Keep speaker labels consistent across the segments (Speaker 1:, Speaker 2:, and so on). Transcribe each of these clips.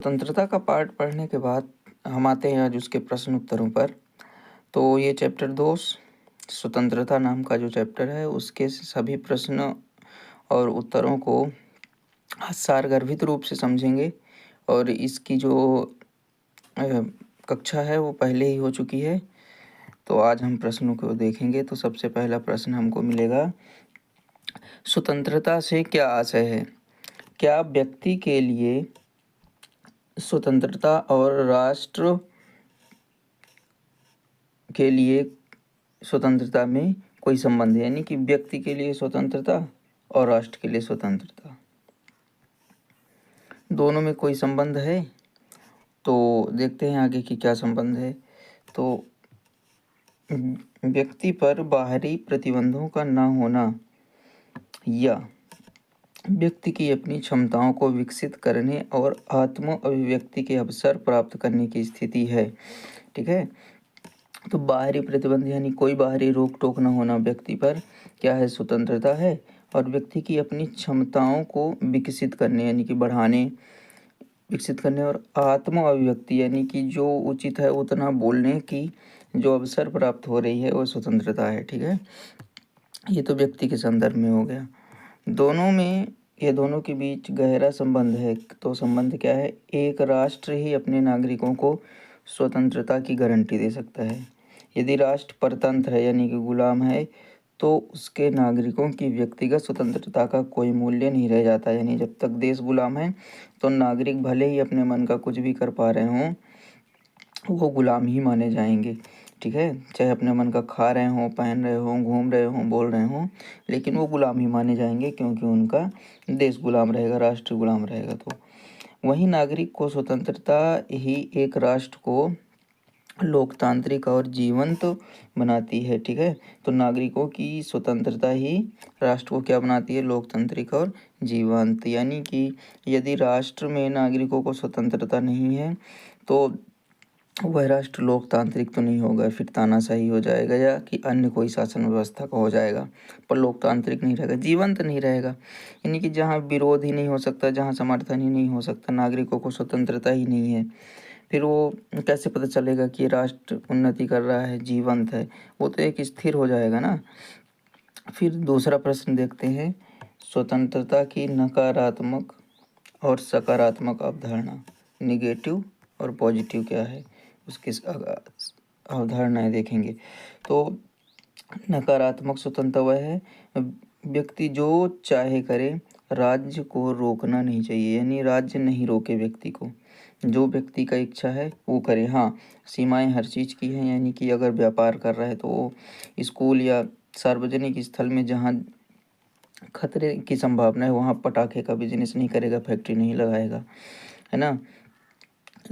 Speaker 1: स्वतंत्रता का पाठ पढ़ने के बाद हम आते हैं आज उसके प्रश्न उत्तरों पर। तो ये चैप्टर 2 स्वतंत्रता नाम का जो चैप्टर है उसके सभी प्रश्न और उत्तरों को सारगर्भित रूप से समझेंगे। और इसकी जो अ, कक्षा है वो पहले ही हो चुकी है। तो आज हम प्रश्नों को देखेंगे। तो सबसे पहला प्रश्न हमको मिलेगा, स्वतंत्रता से क्या आशय है? क्या व्यक्ति के लिए स्वतंत्रता और राष्ट्र के लिए स्वतंत्रता में कोई संबंध है? यानी कि व्यक्ति के लिए स्वतंत्रता और राष्ट्र के लिए स्वतंत्रता, दोनों में कोई संबंध है? तो देखते हैं आगे कि क्या संबंध है। तो व्यक्ति पर बाहरी प्रतिबंधों का न होना या व्यक्ति की अपनी क्षमताओं को विकसित करने और आत्म अभिव्यक्ति के अवसर प्राप्त करने की स्थिति है। ठीक है। तो बाहरी प्रतिबंध यानी कोई बाहरी रोक टोक न होना व्यक्ति पर क्या है? स्वतंत्रता है। और व्यक्ति की अपनी क्षमताओं को विकसित करने यानी कि बढ़ाने, विकसित करने और आत्म अभिव्यक्ति यानी कि जो उचित है उतना बोलने की जो अवसर प्राप्त हो रही है वो स्वतंत्रता है। ठीक है। ये तो व्यक्ति के संदर्भ में हो गया। दोनों में, ये दोनों के बीच गहरा संबंध है। तो संबंध क्या है? एक राष्ट्र ही अपने नागरिकों को स्वतंत्रता की गारंटी दे सकता है। यदि राष्ट्र परतंत्र है यानी कि गुलाम है तो उसके नागरिकों की व्यक्तिगत स्वतंत्रता का कोई मूल्य नहीं रह जाता। यानी जब तक देश गुलाम है तो नागरिक भले ही अपने मन का कुछ भी कर पा रहे हों, वो गुलाम ही माने जाएंगे। ठीक है। चाहे अपने मन का खा रहे हों, पहन रहे हों, घूम रहे हों, बोल रहे हों, लेकिन वो गुलाम ही माने जाएंगे क्योंकि उनका देश गुलाम रहेगा, राष्ट्र गुलाम रहेगा। तो वहीं नागरिक को स्वतंत्रता ही एक राष्ट्र को लोकतांत्रिक और जीवंत बनाती है। ठीक है। तो नागरिकों की स्वतंत्रता ही राष्ट्र को क्या बनाती है? लोकतांत्रिक और जीवंत। यानी कि यदि राष्ट्र में नागरिकों को स्वतंत्रता नहीं है तो वह राष्ट्र लोकतांत्रिक तो नहीं होगा, फिर तानाशाही हो जाएगा या कि अन्य कोई शासन व्यवस्था का हो जाएगा, पर लोकतांत्रिक नहीं रहेगा, जीवंत नहीं रहेगा। यानी कि जहाँ विरोध ही नहीं हो सकता, जहाँ समर्थन ही नहीं हो सकता, नागरिकों को स्वतंत्रता ही नहीं है, फिर वो कैसे पता चलेगा कि ये राष्ट्र उन्नति कर रहा है, जीवंत है? वो तो एक स्थिर हो जाएगा ना। फिर दूसरा प्रश्न देखते हैं, स्वतंत्रता की नकारात्मक और सकारात्मक अवधारणा, निगेटिव और पॉजिटिव क्या है, उसकी अवधारणाएं देखेंगे। तो नकारात्मक स्वतंत्रता वह है व्यक्ति जो चाहे करे, राज्य को रोकना नहीं चाहिए। यानी राज्य नहीं रोके व्यक्ति को, जो व्यक्ति का इच्छा है वो करे। हाँ, सीमाएं हर चीज़ की हैं। यानी कि अगर व्यापार कर रहा है तो वो स्कूल या सार्वजनिक स्थल में जहाँ खतरे की संभावना है वहाँ पटाखे का बिजनेस नहीं करेगा, फैक्ट्री नहीं लगाएगा, है ना।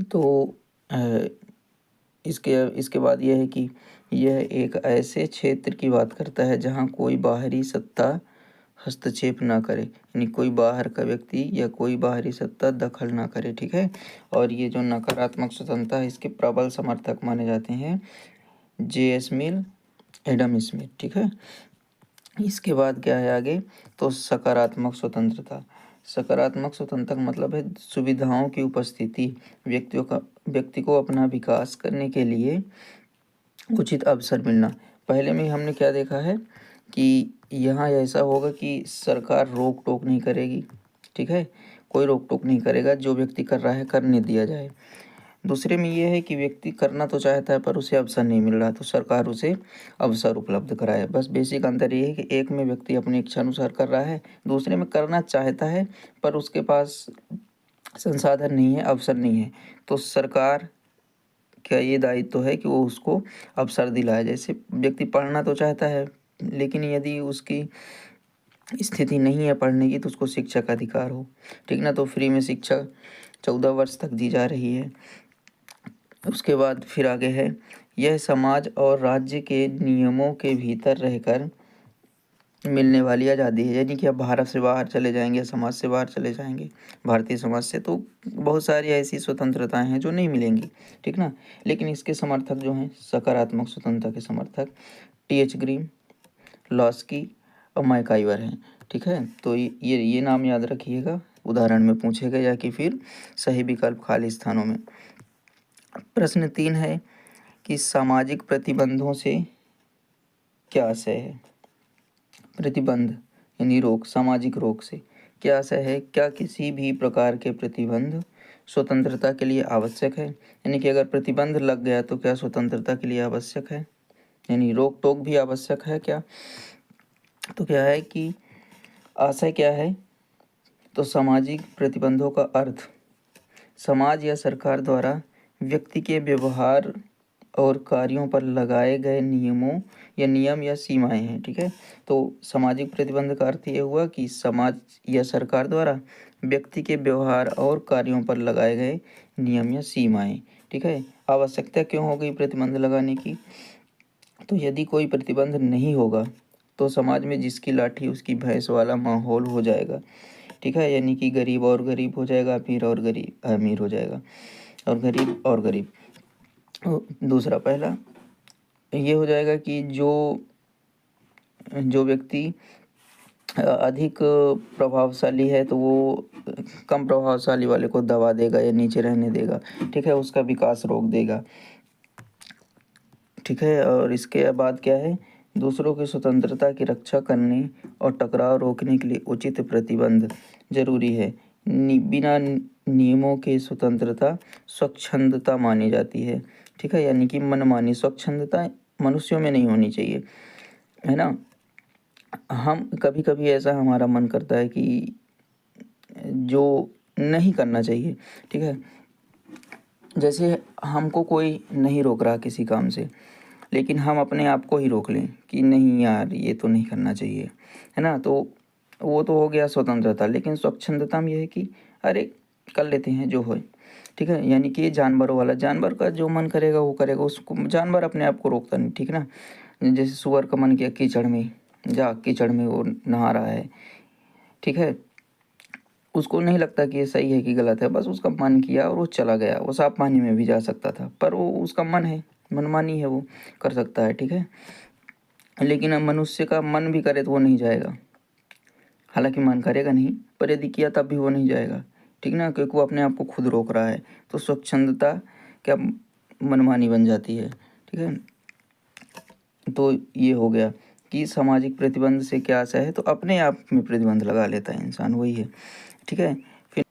Speaker 1: तो इसके बाद यह है कि यह एक ऐसे क्षेत्र की बात करता है जहाँ कोई बाहरी सत्ता हस्तक्षेप ना करे। यानी कोई बाहर का व्यक्ति या कोई बाहरी सत्ता दखल ना करे। ठीक है। और ये जो नकारात्मक स्वतंत्रता है इसके प्रबल समर्थक माने जाते हैं J.S. मिल, एडम स्मिथ। ठीक है। इसके बाद क्या है आगे? तो सकारात्मक स्वतंत्रता। सकारात्मक स्वतंत्रता का मतलब है सुविधाओं की उपस्थिति, व्यक्ति को अपना विकास करने के लिए उचित अवसर मिलना। पहले में हमने क्या देखा है कि यहाँ ऐसा होगा कि सरकार रोक टोक नहीं करेगी। ठीक है। कोई रोक टोक नहीं करेगा, जो व्यक्ति कर रहा है करने दिया जाए। दूसरे में ये है कि व्यक्ति करना तो चाहता है पर उसे अवसर नहीं मिल रहा, तो सरकार उसे अवसर उपलब्ध कराए। बस बेसिक अंतर ये है कि एक में व्यक्ति अपनी इच्छा अनुसार कर रहा है, दूसरे में करना चाहता है पर उसके पास संसाधन नहीं है, अवसर नहीं है। तो सरकार क्या ये दायित्व है कि वो उसको अवसर दिलाए। जैसे व्यक्ति पढ़ना तो चाहता है लेकिन यदि उसकी स्थिति नहीं है पढ़ने की तो उसको शिक्षा का अधिकार हो। ठीक ना। तो फ्री में शिक्षा 14 वर्ष तक दी जा रही है। उसके बाद फिर आगे है, यह समाज और राज्य के नियमों के भीतर रहकर मिलने वाली आज़ादी है। यानी कि अब भारत से बाहर चले जाएंगे, समाज से बाहर चले जाएंगे, भारतीय समाज से, तो बहुत सारी ऐसी स्वतंत्रताएं हैं जो नहीं मिलेंगी। ठीक ना। लेकिन इसके समर्थक जो हैं सकारात्मक स्वतंत्रता के समर्थक T.H. ग्रीन, लॉस्की और मैकाइवर हैं। ठीक है। तो ये नाम याद रखिएगा, उदाहरण में पूछे गए या कि फिर सही विकल्प खाली स्थानों में। प्रश्न 3 है कि सामाजिक प्रतिबंधों से क्या आशय है। प्रतिबंध यानी रोक, सामाजिक रोक से क्या आशय है। क्या किसी भी प्रकार के प्रतिबंध स्वतंत्रता के लिए आवश्यक है। यानी कि अगर प्रतिबंध लग गया तो क्या स्वतंत्रता के लिए आवश्यक है, यानी रोक टोक भी आवश्यक है क्या। तो क्या है कि आशय क्या है, तो सामाजिक प्रतिबंधों का अर्थ समाज या सरकार द्वारा व्यक्ति के व्यवहार और कार्यों पर लगाए गए नियमों या नियम या सीमाएं हैं। ठीक है, तो सामाजिक प्रतिबंध का अर्थ ये हुआ कि समाज या सरकार द्वारा व्यक्ति के व्यवहार और कार्यों पर लगाए गए नियम या सीमाएं। ठीक है, आवश्यकता क्यों हो गई प्रतिबंध लगाने की, तो यदि कोई प्रतिबंध नहीं होगा तो समाज में जिसकी लाठी उसकी भैंस वाला माहौल हो जाएगा। ठीक है, यानी कि गरीब और गरीब हो जाएगा, अमीर और गरीब अमीर हो जाएगा, और गरीब और गरीब। दूसरा पहला ये हो जाएगा कि जो व्यक्ति अधिक प्रभावशाली है तो वो कम प्रभावशाली वाले को दबा देगा या नीचे रहने देगा। ठीक है, उसका विकास रोक देगा। ठीक है, और इसके बाद क्या है, दूसरों की स्वतंत्रता की रक्षा करने और टकराव रोकने के लिए उचित प्रतिबंध जरूरी है। बिना नियमों के स्वतंत्रता स्वच्छंदता मानी जाती है। ठीक है, यानी कि मनमानी, स्वच्छंदता मनुष्यों में नहीं होनी चाहिए, है ना। हम कभी कभी ऐसा हमारा मन करता है कि जो नहीं करना चाहिए। ठीक है, जैसे हमको कोई नहीं रोक रहा किसी काम से, लेकिन हम अपने आप को ही रोक लें कि नहीं यार ये तो नहीं करना चाहिए, है ना। तो वो तो हो गया स्वतंत्रता। लेकिन स्वच्छंदता में यह है कि अरे कर लेते हैं जो होए। ठीक है, यानी कि जानवरों वाला, जानवर का जो मन करेगा वो करेगा, उसको जानवर अपने आप को रोकता नहीं। ठीक ना, जैसे सुअर का मन किया कीचड़ में जा, कीचड़ में वो नहा रहा है। ठीक है, उसको नहीं लगता कि ये सही है कि गलत है, बस उसका मन किया और वो चला गया। वो साफ पानी में भी जा सकता था, पर वो उसका मन है, मनमानी है, वो कर सकता है। ठीक है, लेकिन अब मनुष्य का मन भी करे तो वो नहीं जाएगा। हालांकि मन करेगा नहीं, पर यदि किया तब भी वो नहीं जाएगा। ठीक ना, क्योंकि वो अपने आप को खुद रोक रहा है। तो स्वच्छंदता क्या मनमानी बन जाती है। ठीक है, तो ये हो गया कि सामाजिक प्रतिबंध से क्या आशय है, तो अपने आप में प्रतिबंध लगा लेता है इंसान, वही है। ठीक है, फिर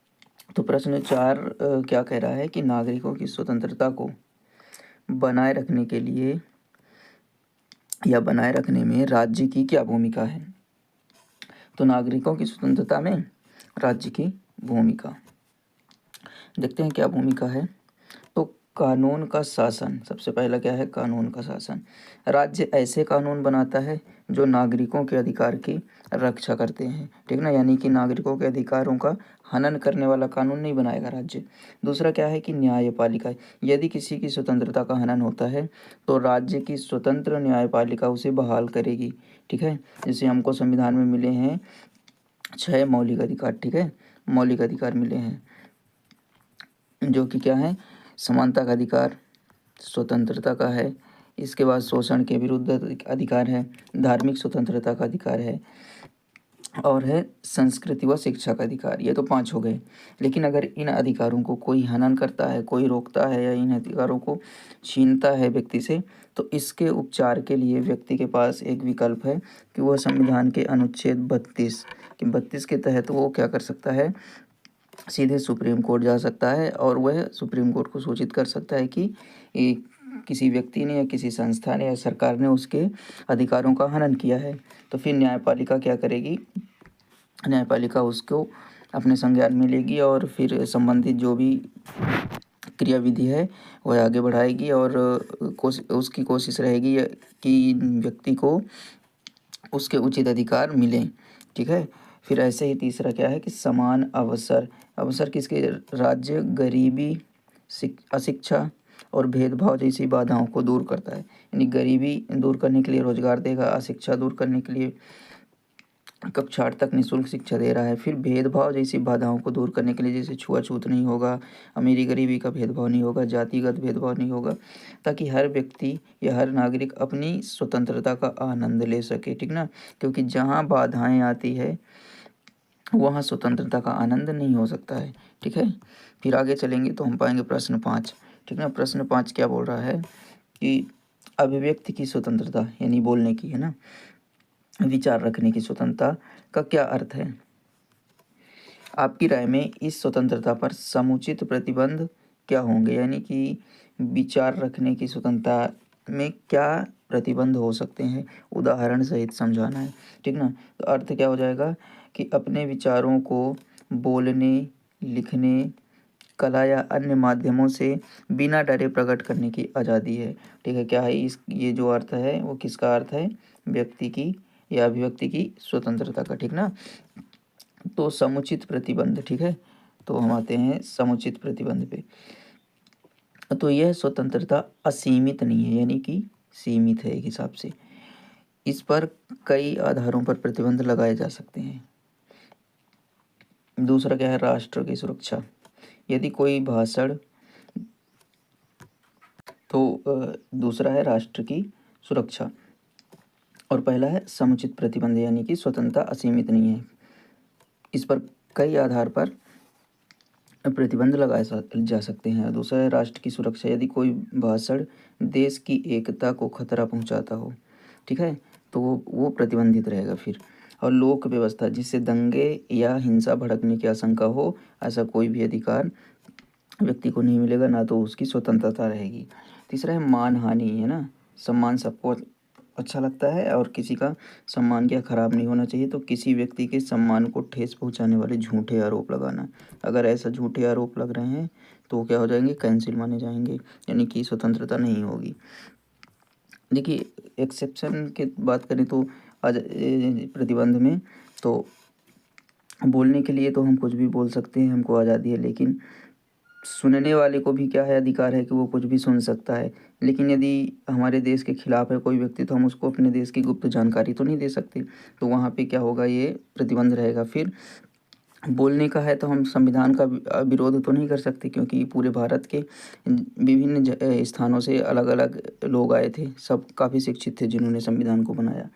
Speaker 1: तो प्रश्न 4 क्या कह रहा है कि नागरिकों की स्वतंत्रता को बनाए रखने के लिए या बनाए रखने में राज्य की क्या भूमिका है। तो नागरिकों की स्वतंत्रता में राज्य की भूमिका देखते हैं क्या भूमिका है। तो कानून का शासन, सबसे पहला क्या है, कानून का शासन। राज्य ऐसे कानून बनाता है जो नागरिकों के अधिकार की रक्षा करते हैं। ठीक ना, यानी कि नागरिकों के अधिकारों का हनन करने वाला कानून नहीं बनाएगा राज्य। दूसरा क्या है कि न्यायपालिका, यदि किसी की स्वतंत्रता का हनन होता है तो राज्य की स्वतंत्र न्यायपालिका उसे बहाल करेगी। ठीक है, जैसे हमको संविधान में मिले हैं 6 मौलिक अधिकार। ठीक है, मौलिक अधिकार मिले हैं जो कि क्या है, समानता का अधिकार, स्वतंत्रता का है, इसके बाद शोषण के विरुद्ध अधिकार है, धार्मिक स्वतंत्रता का अधिकार है, और है संस्कृति व शिक्षा का अधिकार। ये तो 5 हो गए। लेकिन अगर इन अधिकारों को कोई हनन करता है, कोई रोकता है या इन अधिकारों को छीनता है व्यक्ति से, तो इसके उपचार के लिए व्यक्ति के पास एक विकल्प है कि वह संविधान के अनुच्छेद 32 के तहत वो क्या कर सकता है, सीधे सुप्रीम कोर्ट जा सकता है और वह सुप्रीम कोर्ट को सूचित कर सकता है कि किसी व्यक्ति ने या किसी संस्था ने या सरकार ने उसके अधिकारों का हनन किया है। तो फिर न्यायपालिका क्या करेगी, न्यायपालिका उसको अपने संज्ञान में लेगी और फिर संबंधित जो भी क्रियाविधि है वह आगे बढ़ाएगी और उसकी कोशिश रहेगी कि व्यक्ति को उसके उचित अधिकार मिलें। ठीक है, फिर ऐसे ही तीसरा क्या है कि समान अवसर। अवसर किसके, राज्य गरीबी, अशिक्षा और भेदभाव जैसी बाधाओं को दूर करता है। यानी गरीबी दूर करने के लिए रोजगार देगा, अशिक्षा दूर करने के लिए कक्षा 8 तक निःशुल्क शिक्षा दे रहा है। फिर भेदभाव जैसी बाधाओं को दूर करने के लिए जैसे छुआछूत नहीं होगा, अमीरी गरीबी का भेदभाव नहीं होगा, जातिगत भेदभाव नहीं होगा, ताकि हर व्यक्ति या हर नागरिक अपनी स्वतंत्रता का आनंद ले सके। ठीक ना, क्योंकि जहाँ बाधाएं आती है वहाँ स्वतंत्रता का आनंद नहीं हो सकता है। ठीक है, फिर आगे चलेंगे तो हम पाएंगे प्रश्न 5। ठीक ना, प्रश्न 5 क्या बोल रहा है कि अभिव्यक्ति की स्वतंत्रता यानी बोलने की, है ना, विचार रखने की स्वतंत्रता का क्या अर्थ है? आपकी राय में इस स्वतंत्रता पर समुचित प्रतिबंध क्या होंगे? यानी कि विचार रखने की स्वतंत्रता में क्या प्रतिबंध हो सकते हैं, उदाहरण सहित समझाना है। ठीक ना, तो अर्थ क्या हो जाएगा कि अपने विचारों को बोलने, लिखने, कला या अन्य माध्यमों से बिना डरे प्रकट करने की आज़ादी है। ठीक है, क्या है इस ये जो अर्थ है वो किसका अर्थ है? व्यक्ति की या अभिव्यक्ति की स्वतंत्रता का। ठीक ना, तो समुचित प्रतिबंध। ठीक है, तो हम आते हैं समुचित प्रतिबंध पे। तो यह स्वतंत्रता असीमित नहीं है, यानी कि सीमित है एक हिसाब से। इस पर कई आधारों पर प्रतिबंध लगाए जा सकते हैं। दूसरा क्या है? राष्ट्र की सुरक्षा। यदि कोई भाषण, तो दूसरा है राष्ट्र की सुरक्षा और पहला है समुचित प्रतिबंध, यानी कि स्वतंत्रता असीमित नहीं है। इस पर कई आधार पर प्रतिबंध लगाए जा सकते हैं। दूसरा है राष्ट्र की सुरक्षा। यदि कोई भाषण देश की एकता को खतरा पहुंचाता हो, ठीक है, तो वो प्रतिबंधित रहेगा फिर। और लोक व्यवस्था, जिससे दंगे या हिंसा भड़कने की आशंका हो, ऐसा कोई भी अधिकार व्यक्ति को नहीं मिलेगा, ना तो उसकी स्वतंत्रता रहेगी। तीसरा है मानहानि, है ना, सम्मान सबको अच्छा लगता है और किसी का सम्मान क्या खराब नहीं होना चाहिए। तो किसी व्यक्ति के सम्मान को ठेस पहुंचाने वाले झूठे आरोप लगाना, अगर ऐसा झूठे आरोप लग रहे हैं तो क्या हो जाएंगे? कैंसिल माने जाएंगे, यानी कि स्वतंत्रता नहीं होगी। देखिए, एक्सेप्शन की बात करें तो आज प्रतिबंध में तो बोलने के लिए तो हम कुछ भी बोल सकते हैं, हमको आज़ादी है, लेकिन सुनने वाले को भी क्या है? अधिकार है कि वो कुछ भी सुन सकता है। लेकिन यदि हमारे देश के खिलाफ है कोई व्यक्ति, तो हम उसको अपने देश की गुप्त जानकारी तो नहीं दे सकते। तो वहाँ पे क्या होगा? ये प्रतिबंध रहेगा। फिर बोलने का है तो हम संविधान का विरोध तो नहीं कर सकते, क्योंकि पूरे भारत के विभिन्न स्थानों से अलग अलग लोग आए थे, सब काफ़ी शिक्षित थे जिन्होंने संविधान को बनाया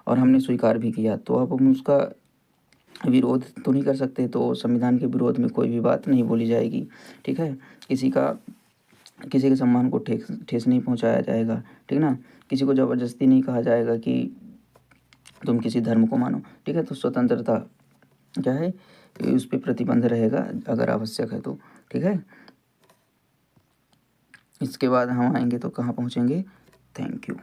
Speaker 1: और हमने स्वीकार भी किया। तो अब हम उसका विरोध तो नहीं कर सकते, तो संविधान के विरोध में कोई भी बात नहीं बोली जाएगी। ठीक है, किसी के सम्मान को ठेस नहीं पहुंचाया जाएगा। ठीक ना, किसी को ज़बरदस्ती नहीं कहा जाएगा कि तुम किसी धर्म को मानो। ठीक है, तो स्वतंत्रता क्या है? उस पर प्रतिबंध रहेगा अगर आवश्यक है तो। ठीक है, इसके बाद हम आएंगे तो कहाँ पहुँचेंगे? Thank you.